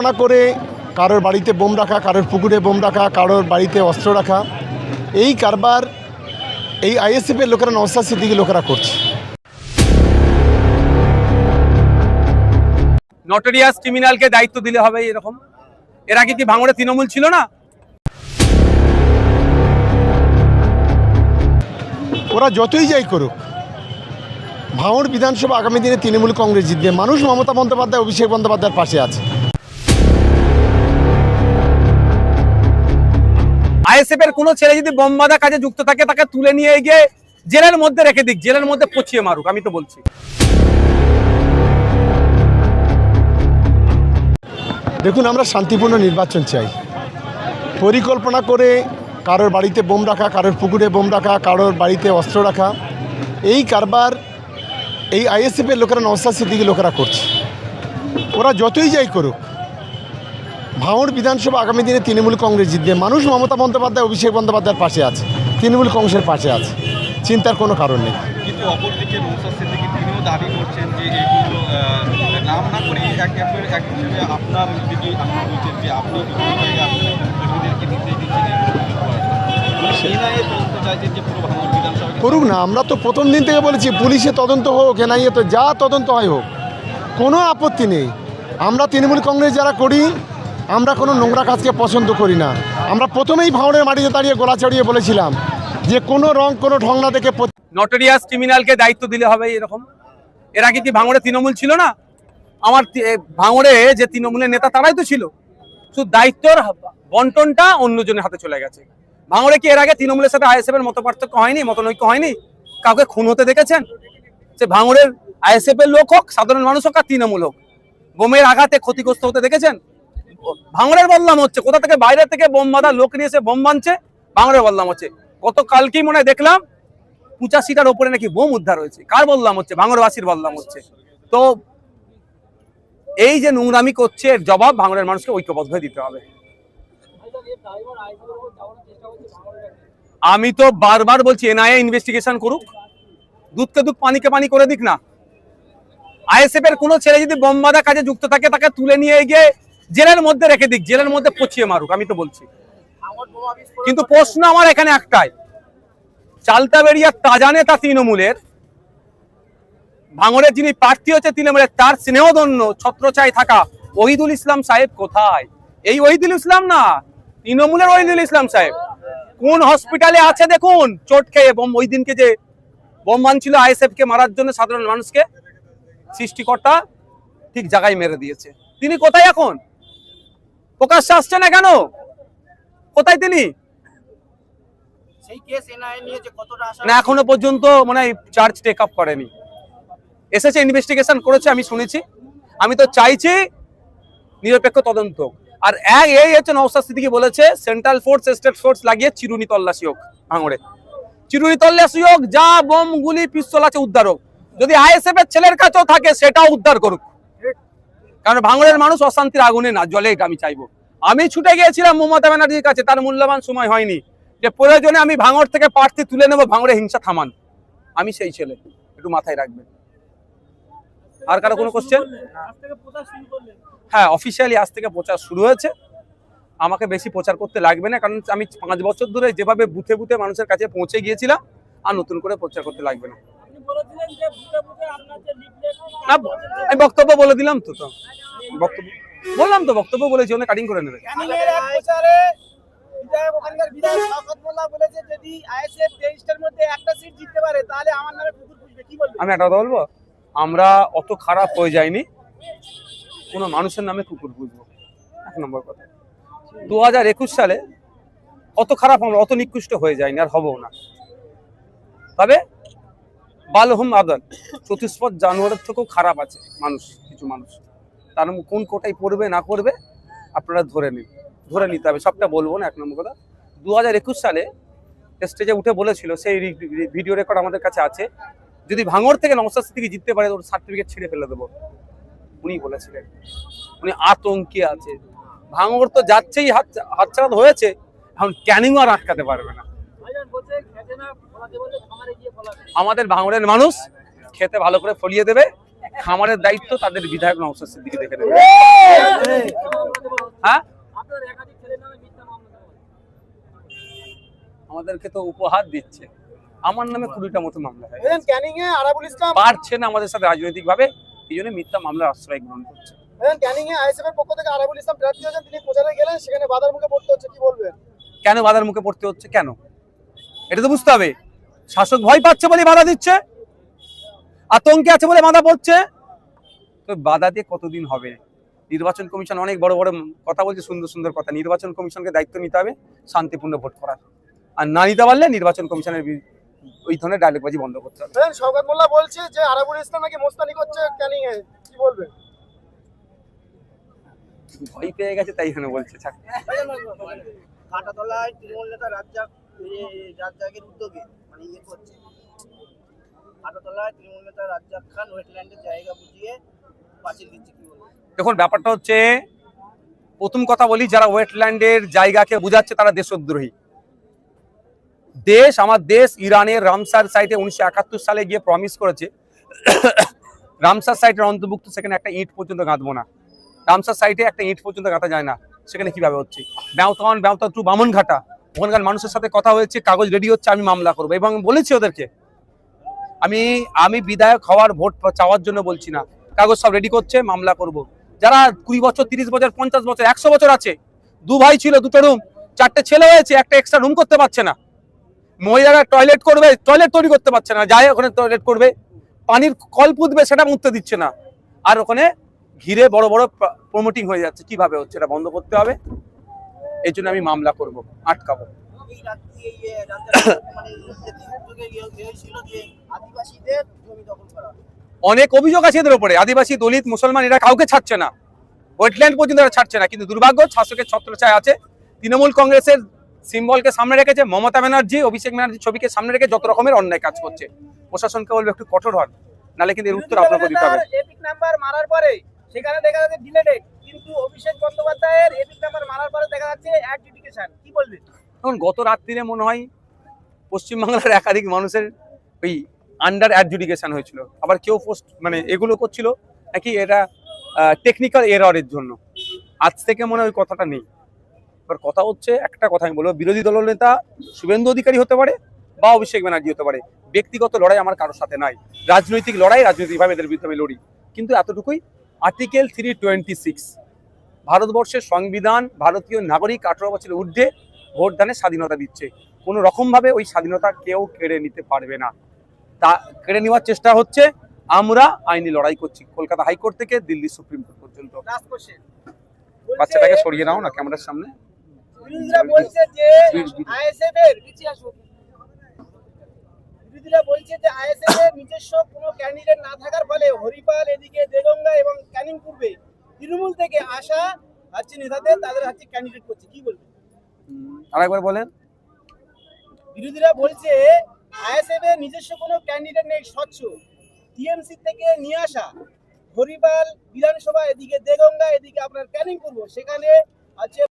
না করে কারোর বাড়িতে বোম রাখা, কারোর পুকুরে বোম রাখা, কারোর বাড়িতে অস্ত্র রাখা, এই কারবার এই আইএসএফের লোকেরা, নওশাদ সিদ্দিকী লোকেরা করছে। নটোরিয়াস ক্রিমিনালকে দায়িত্ব দিলে হবে এরকম? এর আগে কি ভাঙড়ে তৃণমূল ছিল না? ওরা যতই যাই করুক, ভাঙড় বিধানসভা আগামী দিনে তৃণমূল কংগ্রেস জিতবে। মানুষ মমতা বন্দ্যোপাধ্যায়, অভিষেক বন্দ্যোপাধ্যায়ের পাশে আছে। আইএসএফ এর কোনো ছেলে যদি বোম বাঁধা কাজে যুক্ত থাকে তাকে তুলে নিয়ে গিয়ে জেলের মধ্যে রেখে দিক, জেলের মধ্যে পচিয়ে মারুক। আমি তো বলছি, দেখুন, আমরা শান্তিপূর্ণ নির্বাচন চাই। পরিকল্পনা করে কারোর বাড়িতে বোম রাখা, কারোর পুকুরে বোম রাখা, কারোর বাড়িতে অস্ত্র রাখা, এই কারবার এই আইএসএফের লোকেরা, নওশাদ সিদ্দিকী লোকেরা করছে। ওরা যতই যাই করুক, ভাঙড় বিধানসভা আগামী দিনে তৃণমূল কংগ্রেস জিতবে। মানুষ মমতা বন্দ্যোপাধ্যায়, অভিষেক বন্দ্যোপাধ্যায়ের পাশে আছে, তৃণমূল কংগ্রেসের পাশে আছে, চিন্তার কোনো কারণ নেই। কিন্তু অপরদিকে নওশাদ সিদ্দিকী তিনিও দাবি করছেন যে এগুলো নাম না করে এক হিসেবে আপনার দিকে আপনারা বলছেন যে আপনি বিভিন্ন জায়গায় কর্মীদেরকে নির্দেশ দিচ্ছেন তদন্ত চাইছেন যে পুরো ভাঙড় বিধানসভা করুক না। আমরা তো প্রথম দিন থেকে বলেছি পুলিশে তদন্ত হোক, এনআইএ তো যা তদন্ত হয় হোক, কোনো আপত্তি নেই। আমরা তৃণমূল কংগ্রেস যারা করি, আমরা কোনো নোংরা কাজকে পছন্দ করি না। আমরা প্রথমেই ভাঙড়ের মাটিতে দাঁড়িয়ে গলা চড়িয়ে বলেছিলাম যে কোনো রং, কোনো ঢং না দেখে নটোরিয়াস ক্রিমিনালকে দায়িত্ব দিলে হবে এরকম? এর আগে কি ভাঙড়ে তৃণমূল ছিল না? আমার ভাঙড়ে যে তৃণমূলের নেতা তারাই তো ছিল, শুধু দায়িত্বর বন্টনটা অন্যজনের হাতে চলে গেছে। ভাঙড়ে কি এর আগে তৃণমূলের সাথে আইএসএফ এর মতপার্থক্য হয়নি, মতনৈক্য হয়নি? কাউকে খুন হতে দেখেছেন? সে ভাঙড়ের আইএসএফ এর লোক হোক, সাধারণ মানুষ হোক আর তৃণমূল হোক, বোমের আঘাতে ক্ষতিগ্রস্ত হতে দেখেছেন? ভাঙড়ের বদনাম হচ্ছে, কোথা থেকে বাইরে থেকে বোম বাঁধা লোক নিয়ে এসে বোম বাঁধছে, ভাঙড়ের বদনাম হচ্ছে। গতকালকেই মনে হয় দেখলাম 85টার উপরে নাকি বোম উদ্ধার হয়েছে। কার বদনাম হচ্ছে? ভাঙড়বাসীর বদনাম হচ্ছে। তো এই যে নোংরামি করছে, এর জবাব ভাঙড়ের মানুষকে ঐক্যবদ্ধ হয়ে দিতে হবে। আমি তো বারবার বলছি এনআইএ ইনভেস্টিগেশন করুক, দুধকে দুধ পানিকে পানি করে দিক না। আইএসএফ এর কোনো ছেলে যদি বোম বাঁধা কাজে যুক্ত থাকে তাকে তুলে নিয়ে গিয়ে জেলের মধ্যে রেখে দিক, জেলের মধ্যে পচিয়ে মারুক। আমি তো বলছি, কিন্তু প্রশ্ন আমার এখানে একটাই, চালতাবেড়িয়ার তাজা নেতা তৃণমূলের, ভাঙড়ের যিনি প্রার্থী হচ্ছে তৃণমূলের, তার স্নেহধন্য ছত্রছায়ায় থাকা ওহিদুল ইসলাম সাহেব কোথায়? এই ওহিদুল ইসলাম না, তৃণমূলের ওহিদুল ইসলাম সাহেব কোন হসপিটালে আছে দেখুন, চোট খেয়ে। বোম ওই দিনকে যে বোম বানছিল আইএসএফ কে মারার জন্য, সাধারণ মানুষকে সৃষ্টিকর্তা ঠিক জায়গায় মেরে দিয়েছে। তিনি কোথায় এখন? প্রকাশ্যে আসছে না কেন? কোথায় তিনি? না, এখনো পর্যন্ত মনে হয় চার্জ টেক আপ করেনি। এসেছে, ইনভেস্টিগেশন করেছে, আমি শুনেছি। আমি তো চাইছি নিরপেক্ষ তদন্ত। আর এই হচ্ছে নওশাদ সিদ্দিকী বলেছে সেন্ট্রাল ফোর্স, স্টেট ফোর্স লাগিয়ে চিরুনি তল্লাশি হোক, ভাঙড়ে চিরুনি তল্লাশি হোক, যা বোম গুলি পিস্তল আছে উদ্ধার হোক। যদি আইএসএফ এর ছেলের কাছেও থাকে সেটাও উদ্ধার করুক, কারণ ভাঙড়ের মানুষ অশান্তির আগুনে না জ্বলে। আমি চাইবো। আমি ছুটে গিয়েছিলাম মমতা ব্যানার্জির কাছে, তার মূল্যবান সময় হয়নি, যে প্রয়োজনে আমি ভাঙড় থেকে প্রার্থী তুলে নেবো, ভাঙড়ে হিংসা থামান। আমি সেই ছেলে, একটু মাথায় রাখবেন। আর কারো কোনো কোশ্চেন? হ্যাঁ, অফিসিয়ালি আজ থেকে প্রচার শুরু হয়েছে। আমাকে বেশি প্রচার করতে লাগবে না, কারণ আমি 5 বছর ধরে যেভাবে বুথে বুথে মানুষের কাছে পৌঁছে গিয়েছিলাম, আর নতুন করে প্রচার করতে লাগবে না। আমি বক্তব্য বলে দিলাম তো, বক্তব্য বললাম তো, বক্তব্য বলেছি, ওখানে কাটিং করে নেবে। আমি একটা কথা বলবো, আমরা অত খারাপ হয়ে যায়নি কোনো মানুষের নামে কুকুর পুষবো। 1 নম্বর কথা। 2021 সালে অত খারাপ, আমরা অত নিকৃষ্ট হয়ে যায়নি, আর হবো না। তবে বালহুম আদল, চতুষ্পদ জানোয়ারের থেকেও খারাপ আছে মানুষ, কিছু মানুষ। তার কোন কোটায় পড়বে না করবে আপনারা ধরে নিতে হবে। সবটা বলবো না। 1 নম্বর কথা, 2021 সালে স্টেজে উঠে বলেছিল, সেই ভিডিও রেকর্ড আমাদের কাছে আছে, যদি ভাঙড় থেকে নওশাদ সিদ্দিকী জিততে পারে ওর সার্টিফিকেট ছিঁড়ে ফেলে দেবো। উনি বলেছিলেন, উনি আতঙ্কে আছে। ভাঙড় তো যাচ্ছেই হাতছাড়া হয়েছে, এখন ক্যানিং আর আটকাতে পারবে না। আমাদের ভাঙড়ের মানুষ খেতে ভালো করে ফলিয়ে দেবে, খামারের দায়িত্ব তাদের বিধায়ক নওশাদ সিদ্দিকী দেখে নেবে। হ্যাঁ, আমাদেরকে তো উপহার দিচ্ছে, আমার নামে 20টা মতো মামলা হয়, ক্যানিং এ আরাবুল ইসলাম পারছে না আমাদের সাথে রাজনৈতিক ভাবে, এই জন্য মিথ্যা মামলার আশ্রয় গ্রহণ করছে। ক্যানিং এ আইএসএফ এর পক্ষ থেকে আরাবুল ইসলাম প্রার্থী হয়েছেন, তিনি প্রচারে গেলেন, সেখানে বাধার মুখে পড়তে হচ্ছে, কি বলবেন? কেন বাধার মুখে পড়তে হচ্ছে, কেন এটা তো বুঝতে হবে। শাসক ভয় পাচ্ছে বলে বাধা দিচ্ছে, আতঙ্কে আছে বলে বাধা পড়ছে, তো বাধা দিয়ে কতদিন হবে? নির্বাচন কমিশন অনেক বড় বড় কথা বলছে, সুন্দর সুন্দর কথা। নির্বাচন কমিশনকে দায়িত্ব নিতে হবে শান্তিপূর্ণ ভোট করার, আর না নিতে পারলে নির্বাচন কমিশনের ওই ধরনের ডায়লগবাজি বন্ধ করতে হবে। শওকত মোল্লা বলছে যে আরাবুল ইসলাম নাকি মোস্তানি করছে ক্যানিং এ, কি বলবেন? ভয় পেয়ে গেছে তাই জন্য বলছে। কাটাতলায় তৃণমূল নেতা রাজ্জাকের উদ্যোগে মানে ইয়ে করছে, কাটাতলায় তৃণমূল নেতা রাজ্জাক খান ওয়েটল্যান্ডের জায়গা বুঝিয়ে পাঁচিল দিচ্ছে, কি বলবেন? দেখুন, ব্যাপারটা হচ্ছে, প্রথম কথা বলি, যারা ওয়েটল্যান্ডের জায়গাকে বুঝাচ্ছে তারা দেশদ্রোহী। দেশ, আমার দেশ ইরানের রামসার সাইটে 1971 সালে গিয়ে প্রমিস করেছে রামসার সাইটের অন্তর্ভুক্ত, সেখানে একটা ইট পর্যন্ত গাঁথবো না। রামসার সাইটে একটা ইট পর্যন্ত গাঁথা যায় না, সেখানে কিভাবে হচ্ছে? ব্যবতা টু বামনঘাটা, ওখানকার মানুষের সাথে কথা হয়েছে, কাগজ রেডি হচ্ছে, আমি মামলা করবো, এবং বলেছি ওদেরকে আমি বিধায়ক হওয়ার ভোট চাওয়ার জন্য বলছি না, কাগজ সব রেডি করছে, মামলা করব। যারা 20 বছর, 30 বছর, 50 বছর, 100 বছর আছে, 2 ভাই ছিল, 2টো রুম, 4টে ছেলে হয়েছে, একটা এক্সট্রা রুম করতে পারছে না, মহিলারা টয়লেট করবে, টয়লেট তৈরি করতে পারছে না, যায় ওখানে টয়লেট করবে, পানির কল পুঁতবে, সেটা মুছতে দিচ্ছে না, আর ওখানে ঘিরে বড় বড় প্রমোটিং হয়ে যাচ্ছে, কিভাবে হচ্ছে? এটা বন্ধ করতে হবে, এই জন্য আমি মামলা করব, আটকাবো। অনেক অভিযোগ আছে এদের উপরে, আদিবাসী, দলিত, মুসলমান, এরা কাউকে ছাড়ছে না, ওয়েটল্যান্ড পর্যন্ত এরা ছাড়ছে না। কিন্তু দুর্ভাগ্য, শাসকের ছত্রছায়া আছে, তৃণমূল কংগ্রেসের সিম্বলকে সামনে রেখেছে, মমতা ব্যানার্জি, অভিষেক ব্যানার্জির ছবিকে সামনে রেখে যত রকমের অন্যায় কাজ করছে। প্রশাসনকে বলবে একটু কঠোর হন, নাহলে কিন্তু এর উত্তর আপনাকে দিতে হবে। এপিক নাম্বার মারার পরে সেখানে দেখা যাচ্ছে ডিলেটেড, কিন্তু অভিষেক বন্দ্যোপাধ্যায়ের এপিক নাম্বার মারার পরে দেখা যাচ্ছে অ্যাডজুডিকেশন, কি বলবেন? এখন গত রাত্রিরে মনে হয় পশ্চিমবাংলার একাধিক মানুষের ওই আন্ডার অ্যাডজুডিকেশন হয়েছিল, আবার কেউ পোস্ট মানে এগুলো করছিল নাকি এটা টেকনিক্যাল এররের জন্য। আজ থেকে মনে হয় ওই কথাটা নেই। এবার কথা হচ্ছে, একটা কথা আমি বলবো, বিরোধী দলনেতা শুভেন্দু অধিকারী হতে পারে বা অভিষেক ব্যানার্জি হতে পারে, ব্যক্তিগত লড়াই আমার কারোর সাথে নাই, রাজনৈতিক লড়াই, রাজনৈতিকভাবে এদের বিরুদ্ধে আমি লড়ি। কিন্তু এতটুকুই, আর্টিকেল 326 ভারতবর্ষের সংবিধান ভারতীয় নাগরিক 18 বছরের ঊর্ধ্বে ভোটদানের স্বাধীনতা দিচ্ছে, কোনো রকমভাবে ওই স্বাধীনতা কেউ কেড়ে নিতে পারবে না। তা কেড়ে নেওয়ার চেষ্টা হচ্ছে, আমরা আইনি লড়াই করছি, কলকাতা হাইকোর্ট থেকে দিল্লি সুপ্রিম কোর্ট পর্যন্ত। বাচ্চাটাকে সরিয়ে নাও না ক্যামেরার সামনে। বিরোধীরা বলছে যে আইএসএফ এর নিজস্ব কোনো ক্যান্ডিডেট না থাকার ফলে হরিপাল, এদিকে দেগঙ্গা এবং ক্যানিং পূর্বে তৃণমূল থেকে আসা হচ্ছে নেতাদের, তাদের হচ্ছে ক্যান্ডিডেট করছে, কি বলবেন? আরেকবার বলেন। বিরোধীরা বলছে আইএসএফ এর নিজস্ব কোনো ক্যান্ডিডেট নেই, স্বচ্ছ, টিএমসি থেকে নিয়ে আসা হরিপাল বিধানসভা, এদিকে দেগঙ্গা, এদিকে আপনার ক্যানিং পূর্ব, সেখানে আছে